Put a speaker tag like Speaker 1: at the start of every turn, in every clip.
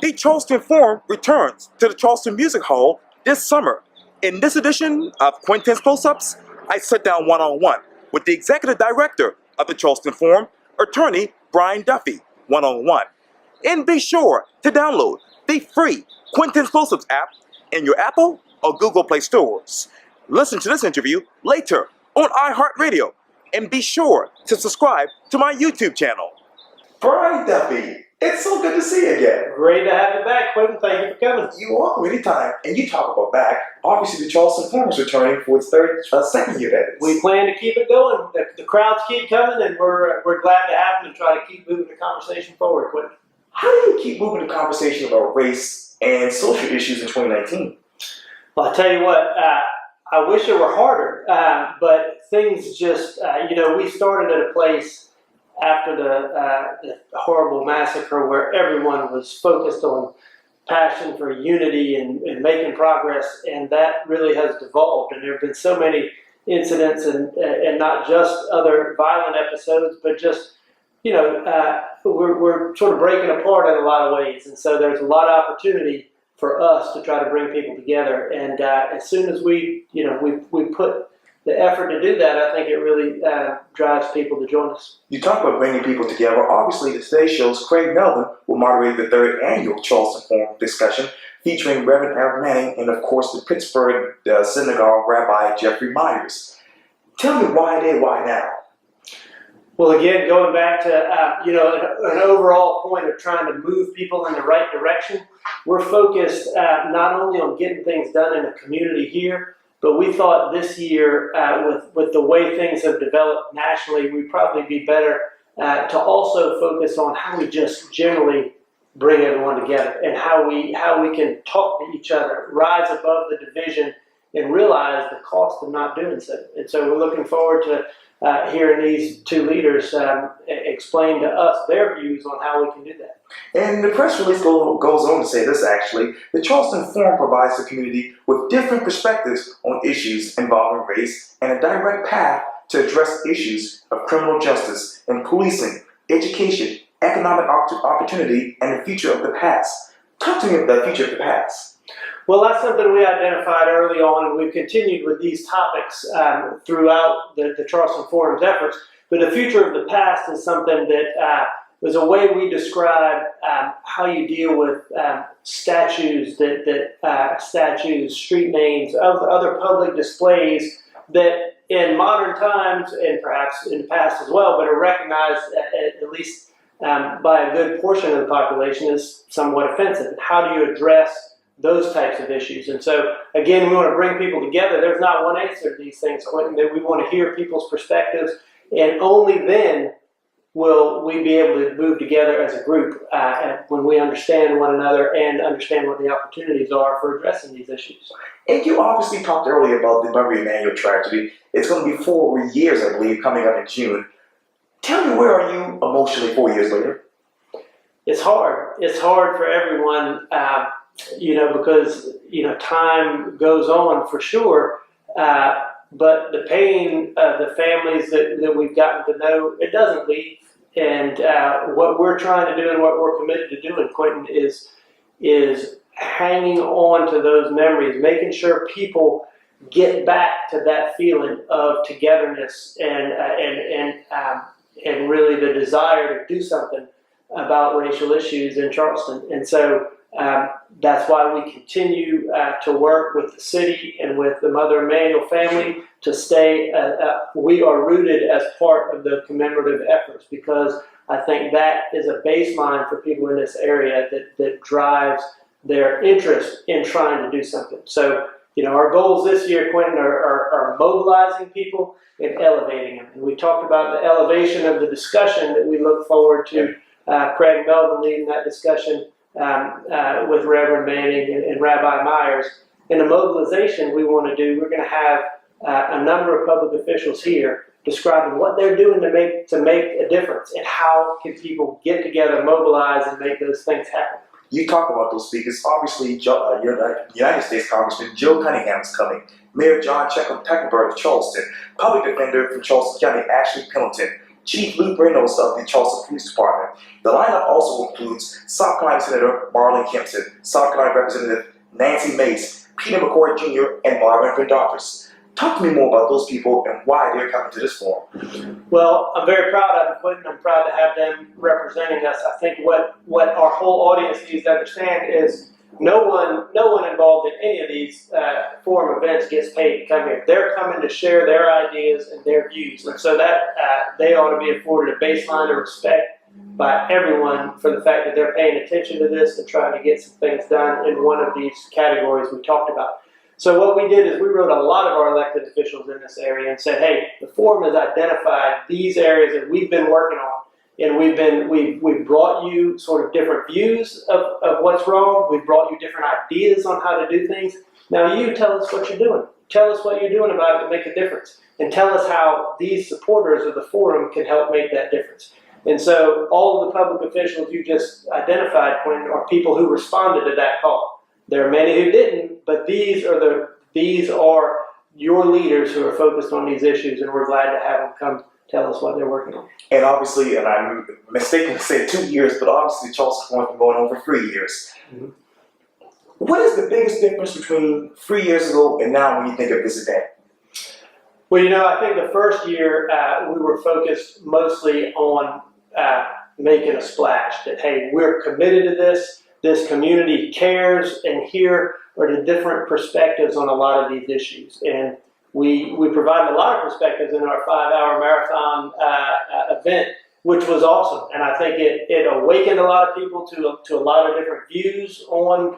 Speaker 1: The Charleston Forum returns to the Charleston Music Hall this summer. In this edition of Quintin's Close-Ups, I sit down one-on-one with the executive director of the Charleston Forum, attorney Brian Duffy, one-on-one. And be sure to download the free Quintin's Close-Ups app in your Apple or Google Play stores. Listen to this interview later on iHeartRadio, and be sure to subscribe to my YouTube channel. Brian Duffy, it's so good to see you again.
Speaker 2: Great to have you back, Quintin. Thank you for coming.
Speaker 1: You are anytime, and you talk about back. Obviously, the Charleston Forum is returning for its second year. That is.
Speaker 2: We plan to keep it going. The crowds keep coming, and we're glad to have them and try to keep moving the conversation forward, Quintin.
Speaker 1: How do you keep moving the conversation about race and social issues in 2019?
Speaker 2: Well, I tell you what, I wish it were harder, but things just, we started at a place after the horrible massacre where everyone was focused on passion for unity and making progress, and that really has devolved. And there have been so many incidents and not just other violent episodes, but just, we're sort of breaking apart in a lot of ways. And so there's a lot of opportunity for us to try to bring people together. And as soon as we put the effort to do that, I think it really drives people to join us.
Speaker 1: You talk about bringing people together. Obviously, today's show's Craig Melvin will moderate the third annual Charleston Forum discussion featuring Reverend Eric Manning and, of course, the Pittsburgh Synagogue Rabbi Jeffrey Myers. Tell me why now?
Speaker 2: Well, again, going back to an overall point of trying to move people in the right direction, we're focused not only on getting things done in the community here, but we thought this year, with the way things have developed nationally, we'd probably be better to also focus on how we just generally bring everyone together and how we can talk to each other, rise above the division, and realize the cost of not doing so. And so we're looking forward to hearing these two leaders explain to us their views on how we can do that.
Speaker 1: And the press release goes on to say this, actually. The Charleston Forum provides the community with different perspectives on issues involving race and a direct path to address issues of criminal justice and policing, education, economic opportunity, and the future of the past. Talk to me about the future of the past.
Speaker 2: Well, that's something we identified early on, and we've continued with these topics throughout the Charleston Forum's efforts. But the future of the past is something that was a way we describe how you deal with statues, statues, street names, other public displays that in modern times, and perhaps in the past as well, but are recognized at least by a good portion of the population as somewhat offensive. How do you address those types of issues? And so, again, we want to bring people together. There's not one answer to these things, Quintin, that we want to hear people's perspectives, and only then will we be able to move together as a group when we understand one another and understand what the opportunities are for addressing these issues.
Speaker 1: And you obviously talked earlier about the Murray Emanuel tragedy. It's going to be 4 years, I believe, coming up in June. Tell me, where are you emotionally 4 years later?
Speaker 2: It's hard. It's hard for everyone, because, time goes on for sure. But the pain of the families that we've gotten to know, it doesn't leave. And what we're trying to do and what we're committed to doing, Quintin, is hanging on to those memories, making sure people get back to that feeling of togetherness and really the desire to do something about racial issues in Charleston. And so that's why we continue to work with the city and with the Mother Emanuel family to stay, we are rooted as part of the commemorative efforts, because I think that is a baseline for people in this area that drives their interest in trying to do something. So, our goals this year, Quintin, are mobilizing people and elevating them. And we talked about the elevation of the discussion that we look forward to Craig Melvin leading that discussion with Reverend Manning and Rabbi Myers. In the mobilization we want to do, we're going to have a number of public officials here describing what they're doing to make a difference and how can people get together, mobilize, and make those things happen.
Speaker 1: You talk about those speakers. Obviously, United States Congressman Joe Cunningham is coming. Mayor John Tecklenburg of Charleston, Public Defender from Charleston County, Ashley Pendleton, Chief Luke Reynolds of the Charleston Police Department. The lineup also includes South Carolina Senator Marlon Kempton, South Carolina Representative Nancy Mace, Peter McCoy Jr., and Marvin Pendarvis. Talk to me more about those people and why they're coming to this forum.
Speaker 2: Well, I'm very proud of them, Quintin. I'm proud to have them representing us. I think what our whole audience needs to understand is no one involved in any of these forum events gets paid to come here. They're coming to share their ideas and their views, and so that they ought to be afforded a baseline of respect by everyone for the fact that they're paying attention to this and trying to get some things done in one of these categories we talked about. So what we did is we wrote a lot of our elected officials in this area and said, hey, the forum has identified these areas that we've been working on, and we've brought you sort of different views of what's wrong. We've brought you different ideas on how to do things. Now you tell us what you're doing. Tell us what you're doing about it to make a difference, and tell us how these supporters of the forum can help make that difference. And so all of the public officials you just identified, Quintin, are people who responded to that call. There are many who didn't, but these are your leaders who are focused on these issues, and we're glad to have them come tell us what they're working on.
Speaker 1: And obviously, and I'm mistaken to say 2 years, but obviously Charleston Forum has been going on for 3 years. Mm-hmm. What is the biggest difference between 3 years ago and now when you think of this event?
Speaker 2: Well, I think the first year we were focused mostly on making a splash, that, hey, we're committed to this. This community cares, and here are the different perspectives on a lot of these issues. And we provided a lot of perspectives in our 5-hour marathon event, which was awesome. And I think it awakened a lot of people to a lot of different views on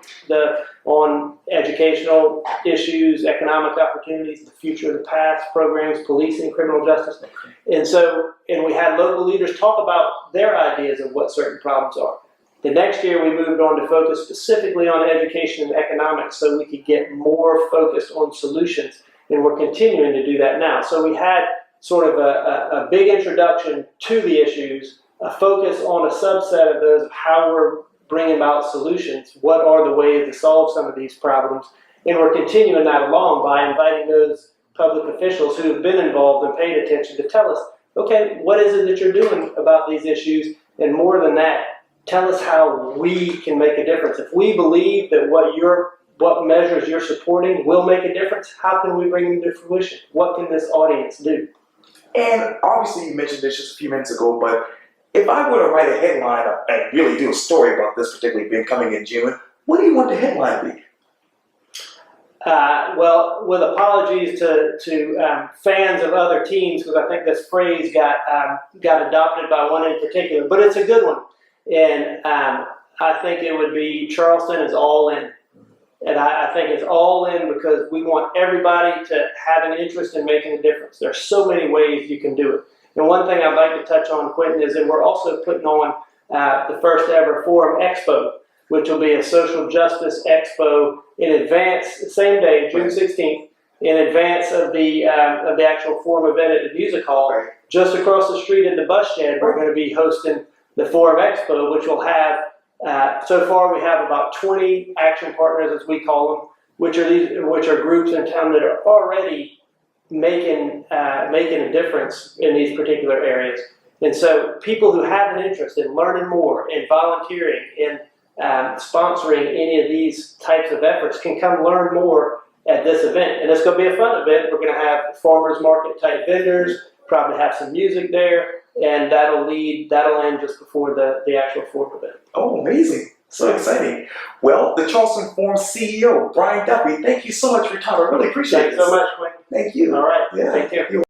Speaker 2: educational issues, economic opportunities, the future of the past, programs, policing, criminal justice. And we had local leaders talk about their ideas of what certain problems are. The next year, we moved on to focus specifically on education and economics so we could get more focused on solutions, and we're continuing to do that now. So we had sort of a big introduction to the issues, a focus on a subset of those of how we're bringing about solutions, what are the ways to solve some of these problems, and we're continuing that along by inviting those public officials who have been involved and paid attention to tell us, okay, what is it that you're doing about these issues, and more than that, tell us how we can make a difference. If we believe that what measures you're supporting will make a difference, how can we bring them to fruition? What can this audience do?
Speaker 1: And obviously you mentioned this just a few minutes ago, but if I were to write a headline and really do a story about this particular event coming in June, what do you want the headline to be?
Speaker 2: Well, with apologies to fans of other teams, because I think this phrase got adopted by one in particular, but it's a good one. And I think it would be Charleston is all in. And I think it's all in because we want everybody to have an interest in making a difference. There's so many ways you can do it. And one thing I'd like to touch on, Quintin, is that we're also putting on the first ever Forum Expo, which will be a social justice expo in advance, same day, June 16th, in advance of the actual Forum event at the Music Hall. Just across the street at the bus shed, we're going to be hosting the Forum Expo, which will have, so far we have about 20 action partners, as we call them, which are groups in town that are already making a difference in these particular areas. And so people who have an interest in learning more, in volunteering, in sponsoring any of these types of efforts can come learn more at this event. And it's going to be a fun event. We're going to have farmers market type vendors, probably have some music there, and that'll end just before the actual Forum event.
Speaker 1: Oh, amazing. So exciting. Well, the Charleston Forum CEO, Brian Duffy, thank you so much for your time. I really appreciate it.
Speaker 2: Thanks so much, Quintin.
Speaker 1: Thank you.
Speaker 2: All right.
Speaker 1: Yeah.
Speaker 2: Thank you.
Speaker 1: You're